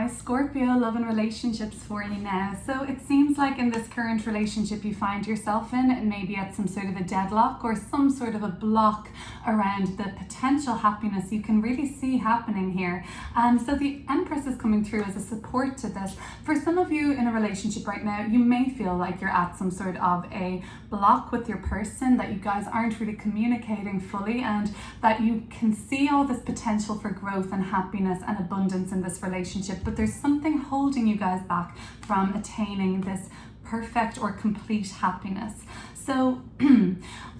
Hi Scorpio, love and relationships for you now. So it seems like in this current relationship you find yourself in, and maybe at some sort of a deadlock or some sort of a block around the potential happiness you can really see happening here. So the Empress is coming through as a support to this. For some of you in a relationship right now, you may feel like you're at some sort of a block with your person, that you guys aren't really communicating fully, and that you can see all this potential for growth and happiness and abundance in this relationship, but there's something holding you guys back from attaining this perfect or complete happiness. So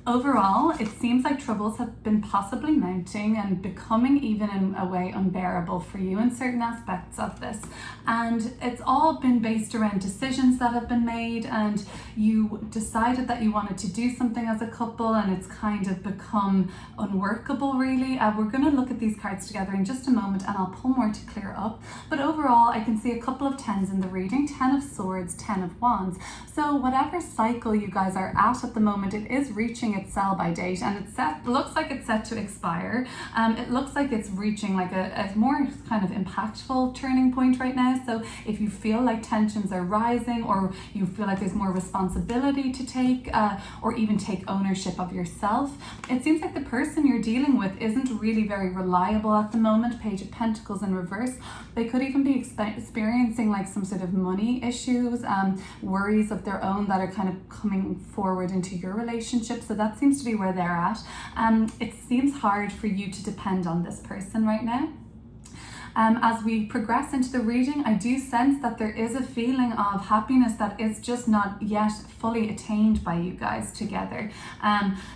overall, it seems like troubles have been possibly mounting and becoming even in a way unbearable for you in certain aspects of this. And it's all been based around decisions that have been made, and you decided that you wanted to do something as a couple, and it's kind of become unworkable really. We're going to look at these cards together in just a moment, and I'll pull more to clear up. But overall, I can see a couple of 10s in the reading: 10 of Swords, 10 of Wands. So whatever cycle you guys are at the moment, it is reaching its sell-by date, and looks like it's set to expire. It looks like it's reaching like a more kind of impactful turning point right now. So if you feel like tensions are rising, or you feel like there's more responsibility to take, or even take ownership of yourself, it seems like the person you're dealing with isn't really very reliable at the moment. Page of Pentacles in reverse. They could even be experiencing like some sort of money issues, worries of their own that are kind of coming forward into your relationship. So that seems to be where they're at. It seems hard for you to depend on this person right now. As we progress into the reading, I do sense that there is a feeling of happiness that is just not yet fully attained by you guys together.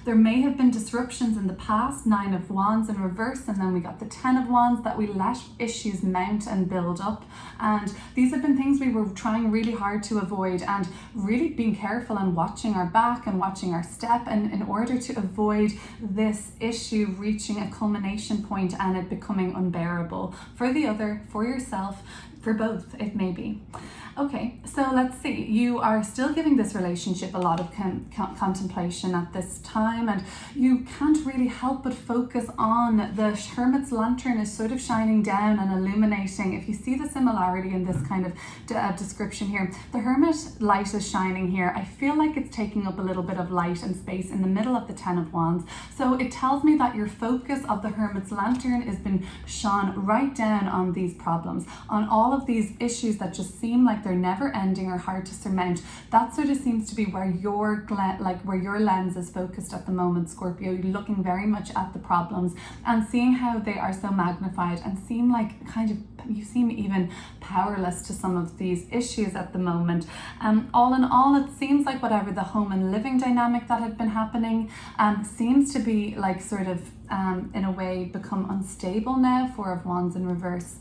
There may have been disruptions in the past. 9 of Wands in reverse, and then we got the 10 of Wands, that we let issues mount and build up. And these have been things we were trying really hard to avoid, and really being careful and watching our back and watching our step, and in order to avoid this issue reaching a culmination point and it becoming unbearable for the other, for yourself, for both, it may be. Okay, so let's see. You are still giving this relationship a lot of contemplation at this time, and you can't really help but focus on the Hermit's lantern is sort of shining down and illuminating. If you see the similarity in this kind of description here, the Hermit light is shining here. I feel like it's taking up a little bit of light and space in the middle of the 10 of Wands. So it tells me that your focus of the Hermit's lantern has been shone right down on these problems, on all of these issues that just seem like they're never ending or hard to surmount. That sort of seems to be where your lens is focused at the moment, Scorpio. You're looking very much at the problems and seeing how they are so magnified, and seem like you seem even powerless to some of these issues at the moment. All in all, it seems like whatever the home and living dynamic that had been happening seems to be like sort of in a way become unstable now. 4 of Wands in reverse.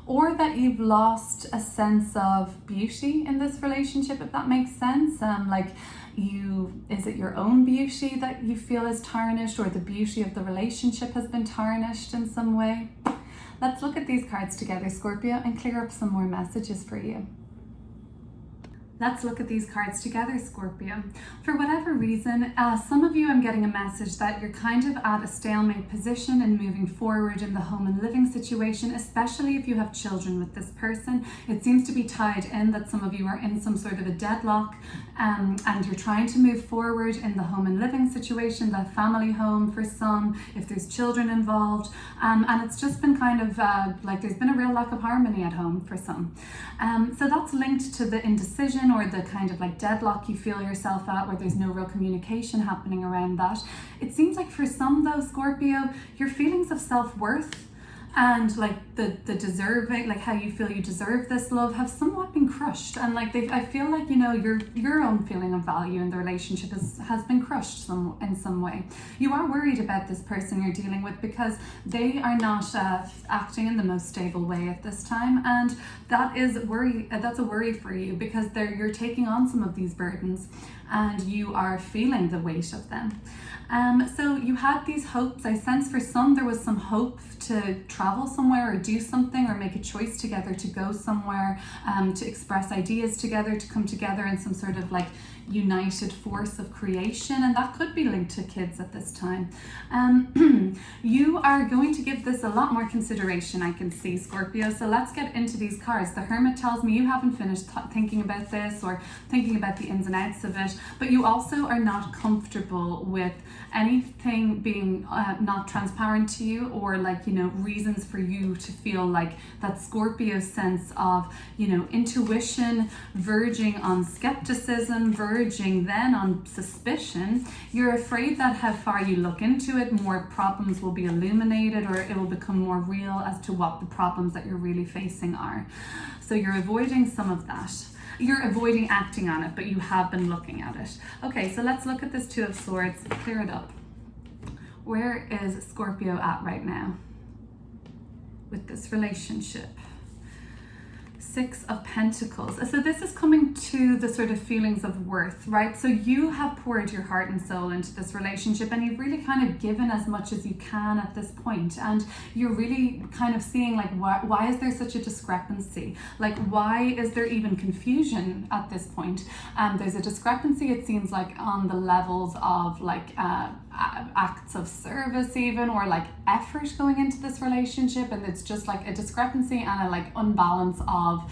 Or that you've lost a sense of beauty in this relationship, if that makes sense. Is it your own beauty that you feel is tarnished, or the beauty of the relationship has been tarnished in some way? Let's look at these cards together, Scorpio, and clear up some more messages for you. Let's look at these cards together, Scorpio. For whatever reason, some of you, I'm getting a message that you're kind of at a stalemate position in moving forward in the home and living situation, especially if you have children with this person. It seems to be tied in that some of you are in some sort of a deadlock, and you're trying to move forward in the home and living situation, the family home for some, if there's children involved. And it's just been kind of like there's been a real lack of harmony at home for some. So that's linked to the indecision, or the kind of like deadlock you feel yourself at, where there's no real communication happening around that. It seems like for some though, Scorpio, your feelings of self-worth and like the deserving, like how you feel you deserve this love, have somewhat been crushed. And like I feel like, you know, your own feeling of value in the relationship has been crushed in some way. You are worried about this person you're dealing with, because they are not acting in the most stable way at this time, and that is worry. That's a worry for you, because you're taking on some of these burdens, and you are feeling the weight of them. So you had these hopes. I sense for some there was some hope to travel somewhere or do something or make a choice together to go somewhere, to express ideas together, to come together in some sort of like united force of creation, and that could be linked to kids at this time. You are going to give this a lot more consideration, I can see, Scorpio. So let's get into these cards. The Hermit tells me you haven't finished thinking about this or thinking about the ins and outs of it, but you also are not comfortable with anything being not transparent to you, or like, you know, reasons for you to feel like that Scorpio sense of, you know, intuition verging on skepticism, verging then on suspicion. You're afraid that how far you look into it, more problems will be illuminated, or it will become more real as to what the problems that you're really facing are. So you're avoiding some of that. You're avoiding acting on it, but you have been looking at it. Okay, so let's look at this Two of Swords, clear it up. Where is Scorpio at right now with this relationship? Six of Pentacles. So this is coming to the sort of feelings of worth, right? So you have poured your heart and soul into this relationship, and you've really kind of given as much as you can at this point, and you're really kind of seeing like, why is there such a discrepancy? Like, why is there even confusion at this point? There's a discrepancy, it seems like, on the levels of like acts of service even, or like effort going into this relationship, and it's just like a discrepancy and a like unbalance of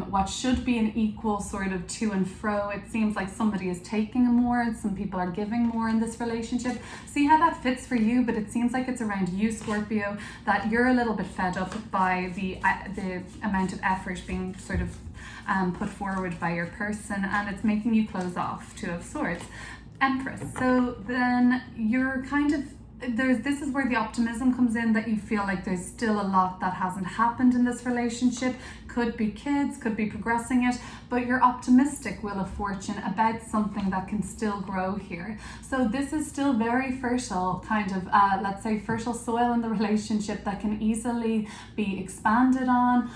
what should be an equal sort of to and fro. It seems like somebody is taking more and some people are giving more in this relationship. See how that fits for you, but it seems like it's around you, Scorpio, that you're a little bit fed up by the amount of effort being sort of put forward by your person, and it's making you close off. Two of Swords. Empress. So then you're kind of, this is where the optimism comes in, that you feel like there's still a lot that hasn't happened in this relationship. Could be kids, could be progressing it, but you're optimistic, Wheel of Fortune, about something that can still grow here. So this is still very fertile, kind of, let's say fertile soil in the relationship that can easily be expanded on,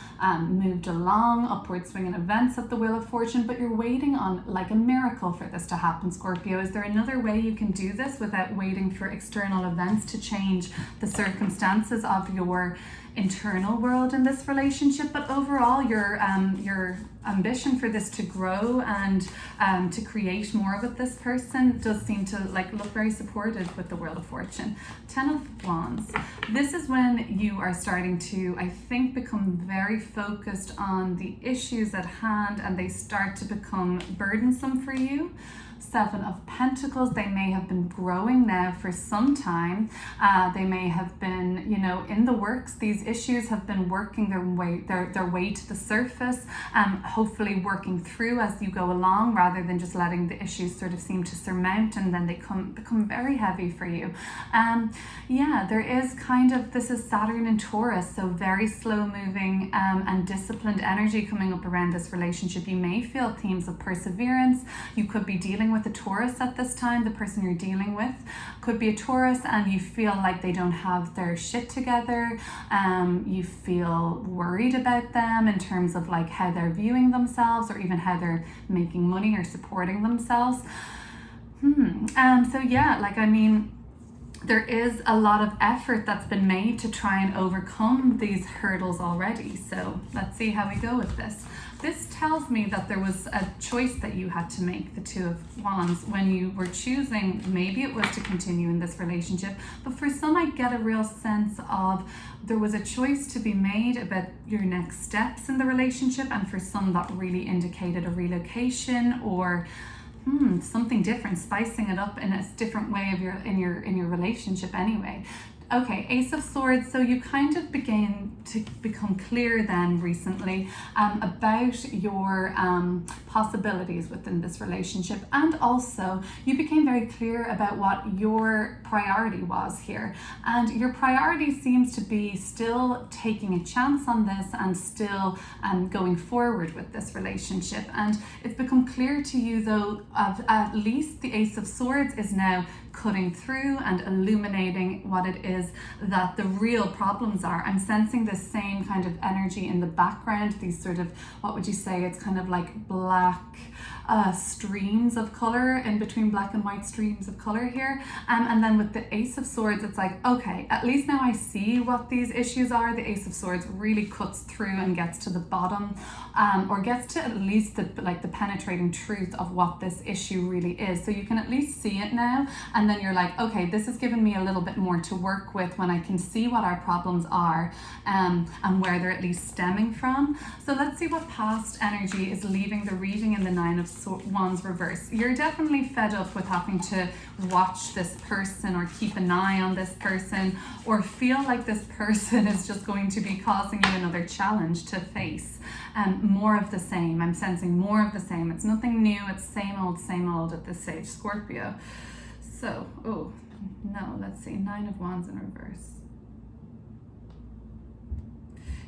moved along, upward swinging events of the Wheel of Fortune, but you're waiting on like a miracle for this to happen, Scorpio. Is there another way you can do this without waiting for external events to change the circumstances of your internal world in this relationship? But overall, your ambition for this to grow and to create more with this person does seem to like look very supportive with the Wheel of Fortune. Ten of Wands. This is when you are starting to, I think, become very focused on the issues at hand, and they start to become burdensome for you. Seven of Pentacles. They may have been growing now for some time. They may have been, you know, in the works. These issues have been working their way to the surface, hopefully working through as you go along, rather than just letting the issues sort of seem to surmount and then they become very heavy for you. Yeah, there is kind of, this is Saturn and Taurus, so very slow moving and disciplined energy coming up around this relationship. You may feel themes of perseverance. You could be dealing with a Taurus at this time. The person you're dealing with could be a Taurus, and you feel like they don't have their shit together. You feel worried about them in terms of like how they're viewing themselves, or even how they're making money or supporting themselves. So yeah, like, I mean, there is a lot of effort that's been made to try and overcome these hurdles already. So let's see how we go with this. This tells me that there was a choice that you had to make, the Two of Wands, when you were choosing. Maybe it was to continue in this relationship, but for some I get a real sense of there was a choice to be made about your next steps in the relationship, and for some that really indicated a relocation or something different, spicing it up in a different way of in your relationship anyway. Okay, Ace of Swords. So you kind of began to become clear then recently about your possibilities within this relationship, and also you became very clear about what your priority was here, and your priority seems to be still taking a chance on this and still going forward with this relationship. And it's become clear to you though, at least the Ace of Swords is now cutting through and illuminating what it is that the real problems are. I'm sensing this same kind of energy in the background, these sort of, what would you say, it's kind of like black streams of color, in between black and white streams of color here. And then with the Ace of Swords, it's like, okay, at least now I see what these issues are. The Ace of Swords really cuts through and gets to the bottom, or gets to at least the penetrating truth of what this issue really is. So you can at least see it now, and then you're like, okay, this has given me a little bit more to work with when I can see what our problems are, and where they're at least stemming from. So let's see what past energy is leaving the reading in the Nine of Wands reverse. You're definitely fed up with having to watch this person or keep an eye on this person, or feel like this person is just going to be causing you another challenge to face. More of the same. I'm sensing more of the same. It's nothing new. It's same old at this stage, Scorpio. So, oh no, let's see, Nine of Wands in reverse.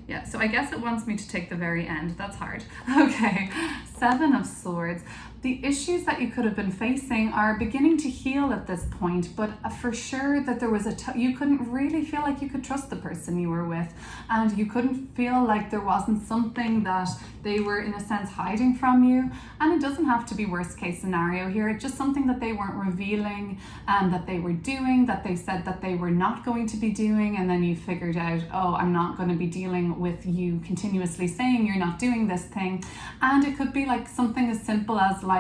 Yeah, so I guess it wants me to take the very end. That's hard. Okay, Seven of Swords. The issues that you could have been facing are beginning to heal at this point, but for sure that there was you couldn't really feel like you could trust the person you were with, and you couldn't feel like there wasn't something that they were in a sense hiding from you. And it doesn't have to be worst case scenario here. It's just something that they weren't revealing, that they were doing, that they said that they were not going to be doing, and then you figured out, oh, I'm not going to be dealing with you continuously saying you're not doing this thing. And it could be like something as simple as like,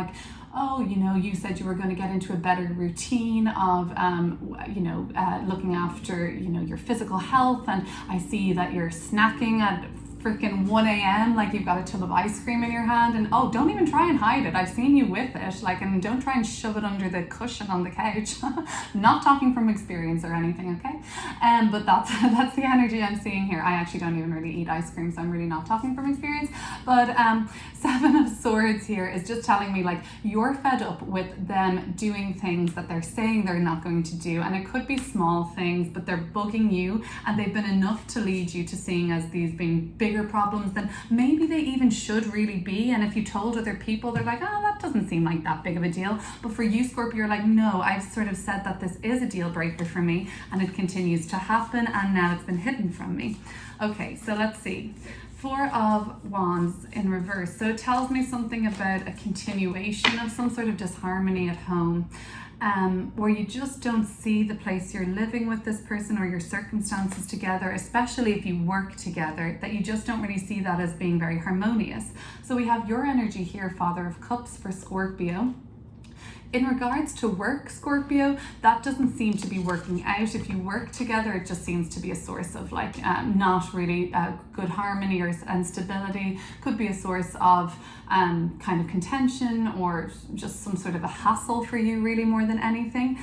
oh, you know, you said you were going to get into a better routine of, looking after, your physical health. And I see that you're snacking at freaking 1 a.m. like you've got a tub of ice cream in your hand, and oh, don't even try and hide it. I've seen you with it, and don't try and shove it under the cushion on the couch. Not talking from experience or anything, okay? But that's the energy I'm seeing here. I actually don't even really eat ice cream, so I'm really not talking from experience. But Seven of Swords here is just telling me like you're fed up with them doing things that they're saying they're not going to do, and it could be small things, but they're bugging you, and they've been enough to lead you to seeing as these being bigger problems than maybe they even should really be. And if you told other people, they're like, oh, that doesn't seem like that big of a deal. But for you, Scorpio, you're like, no, I've sort of said that this is a deal breaker for me, and it continues to happen, and now it's been hidden from me. Okay, so let's see. Four of Wands in reverse. So it tells me something about a continuation of some sort of disharmony at home, where you just don't see the place you're living with this person or your circumstances together, especially if you work together, that you just don't really see that as being very harmonious. So we have your energy here, Father of Cups for Scorpio. In regards to work, Scorpio, that doesn't seem to be working out. If you work together, it just seems to be a source of not really good harmony and stability. Could be a source of kind of contention, or just some sort of a hassle for you, really, more than anything.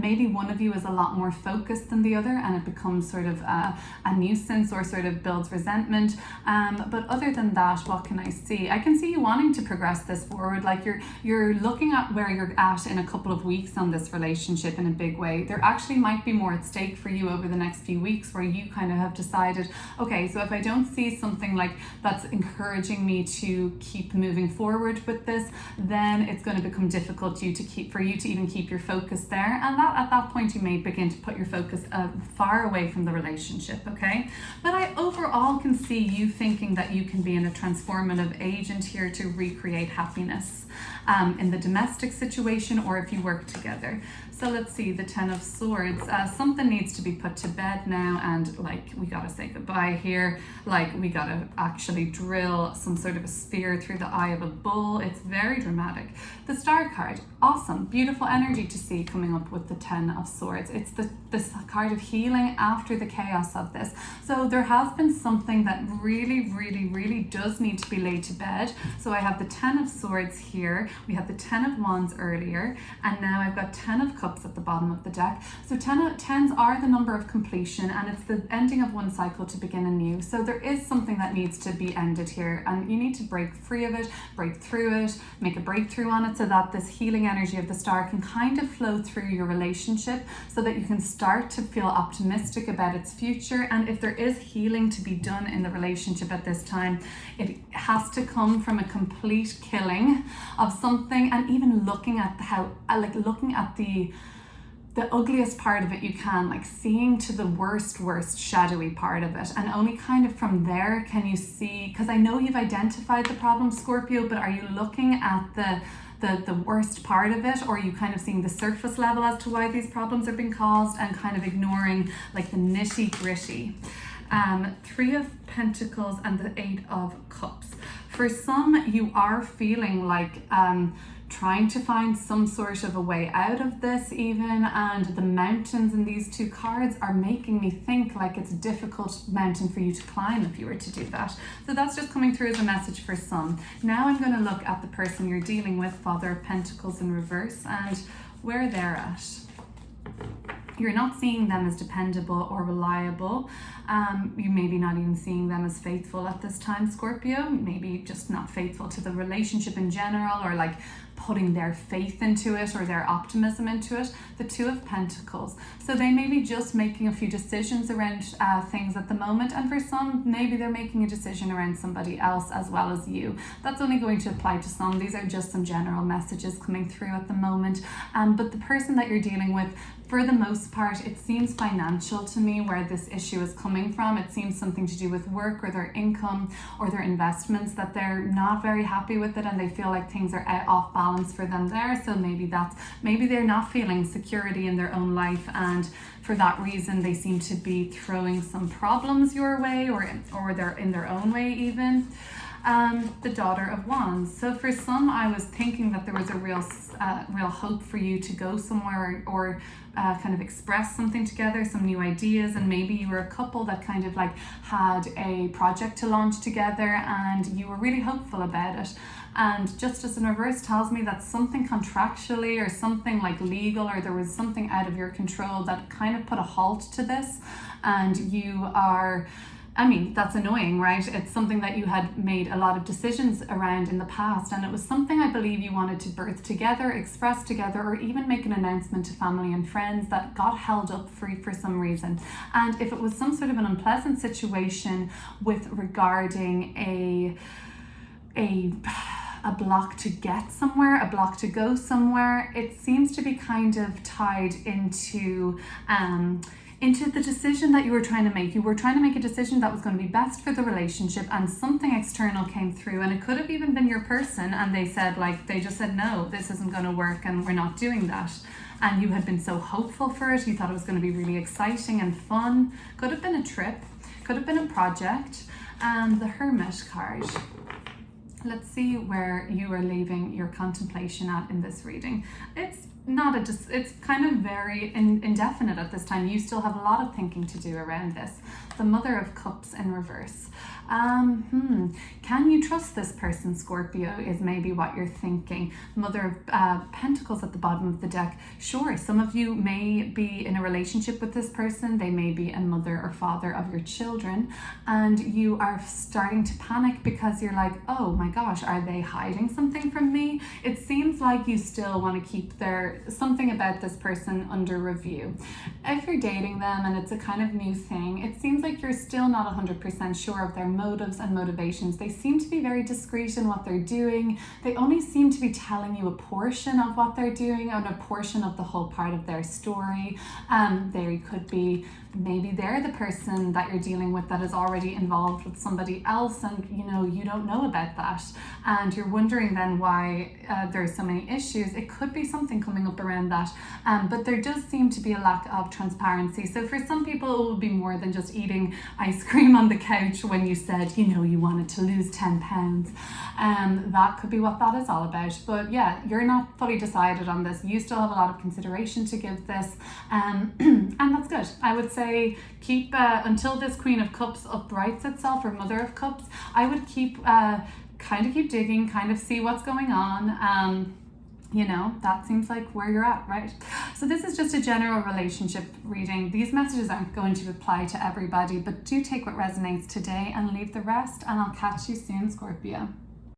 Maybe one of you is a lot more focused than the other, and it becomes sort of a nuisance, or sort of builds resentment. But other than that, what can I see? I can see you wanting to progress this forward. Like you're looking at where you're at in a couple of weeks on this relationship in a big way. There actually might be more at stake for you over the next few weeks, where you kind of have decided, okay, so if I don't see something like that's encouraging me to keep moving forward with this, then it's going to become difficult for you to even keep your focus there. And that at that point you may begin to put your focus far away from the relationship, okay? But I overall can see you thinking that you can be in a transformative agent here to recreate happiness in the domestic situation, or if you work together. So let's see, the Ten of Swords. Something needs to be put to bed now, and we gotta say goodbye here. We gotta actually drill some sort of a spear through the eye of a bull. It's very dramatic. The Star card, awesome, beautiful energy to see coming up with the Ten of Swords. It's this card of healing after the chaos of this. So there has been something that really, really, really does need to be laid to bed. So I have the Ten of Swords here. We had the Ten of Wands earlier, and now I've got Ten of Cups at the bottom of the deck. So tens are the number of completion, and it's the ending of one cycle to begin a new. So there is something that needs to be ended here, and you need to break free of it, break through it, make a breakthrough on it, so that this healing energy of the Star can kind of flow through your relationship, so that you can start to feel optimistic about its future. And if there is healing to be done in the relationship at this time, it has to come from a complete killing of something, and even looking at the ugliest part of it you can, like seeing to the worst shadowy part of it, and only kind of from there can you see, because I know you've identified the problem, Scorpio, but are you looking at the worst part of it, or are you kind of seeing the surface level as to why these problems are being caused and kind of ignoring like the nitty gritty? Three of Pentacles and the Eight of Cups. For some, you are feeling like trying to find some sort of a way out of this even, and the mountains in these two cards are making me think like it's a difficult mountain for you to climb if you were to do that. So that's just coming through as a message for some. Now I'm going to look at the person you're dealing with, Father of Pentacles in reverse, and where they're at. You're not seeing them as dependable or reliable. You may be not even seeing them as faithful at this time, Scorpio. Maybe just not faithful to the relationship in general, or like putting their faith into it or their optimism into it. The Two of Pentacles. So they may be just making a few decisions around things at the moment, and for some, maybe they're making a decision around somebody else as well as you. That's only going to apply to some. These are just some general messages coming through at the moment. But the person that you're dealing with, for the most part, it seems financial to me where this issue is coming from. It seems something to do with work or their income or their investments, that they're not very happy with it and they feel like things are off balance for them there. So maybe they're not feeling security in their own life, and for that reason they seem to be throwing some problems your way, or they're in their own way even. The Daughter of Wands. So for some, I was thinking that there was a real hope for you to go somewhere or kind of express something together, some new ideas, and maybe you were a couple that kind of like had a project to launch together and you were really hopeful about it. And Justice in reverse tells me that something contractually or something like legal, or there was something out of your control that kind of put a halt to this, and you are, I mean, that's annoying, right? It's something that you had made a lot of decisions around in the past, and it was something I believe you wanted to birth together, express together, or even make an announcement to family and friends that got held up for some reason. And if it was some sort of an unpleasant situation with regarding a block to get somewhere, a block to go somewhere, it seems to be kind of tied into the decision that you were trying to make. You were trying to make a decision that was going to be best for the relationship, and something external came through, and it could have even been your person, and they just said, no, this isn't going to work and we're not doing that. And you had been so hopeful for it. You thought it was going to be really exciting and fun. Could have been a trip, could have been a project. And the Hermit card. Let's see where you are leaving your contemplation at in this reading. It's kind of very indefinite at this time. You still have a lot of thinking to do around this. The Mother of Cups in reverse. Can you trust this person, Scorpio, is maybe what you're thinking. Mother of Pentacles at the bottom of the deck. Sure, some of you may be in a relationship with this person. They may be a mother or father of your children, and you are starting to panic because you're like, oh my gosh, are they hiding something from me? It seems like you still want to keep something about this person under review. If you're dating them and it's a kind of new thing, it seems like you're still not 100% sure of their motives and motivations. They seem to be very discreet in what they're doing. They only seem to be telling you a portion of what they're doing and a portion of the whole part of their story. They could be, maybe they're the person that you're dealing with that is already involved with somebody else, and you don't know about that, and you're wondering then why there's so many issues. It could be something coming up around that, but there does seem to be a lack of transparency. So for some people, it would be more than just eating ice cream on the couch when you said you wanted to lose 10 pounds. That could be what that is all about. But yeah, you're not fully decided on this. You still have a lot of consideration to give this, and that's good. I would say keep until this Queen of Cups uprights itself, or Mother of Cups. I would keep digging, kind of see what's going on. That seems like where you're at, right? So this is just a general relationship reading. These messages aren't going to apply to everybody, but do take what resonates today and leave the rest, and I'll catch you soon, Scorpio.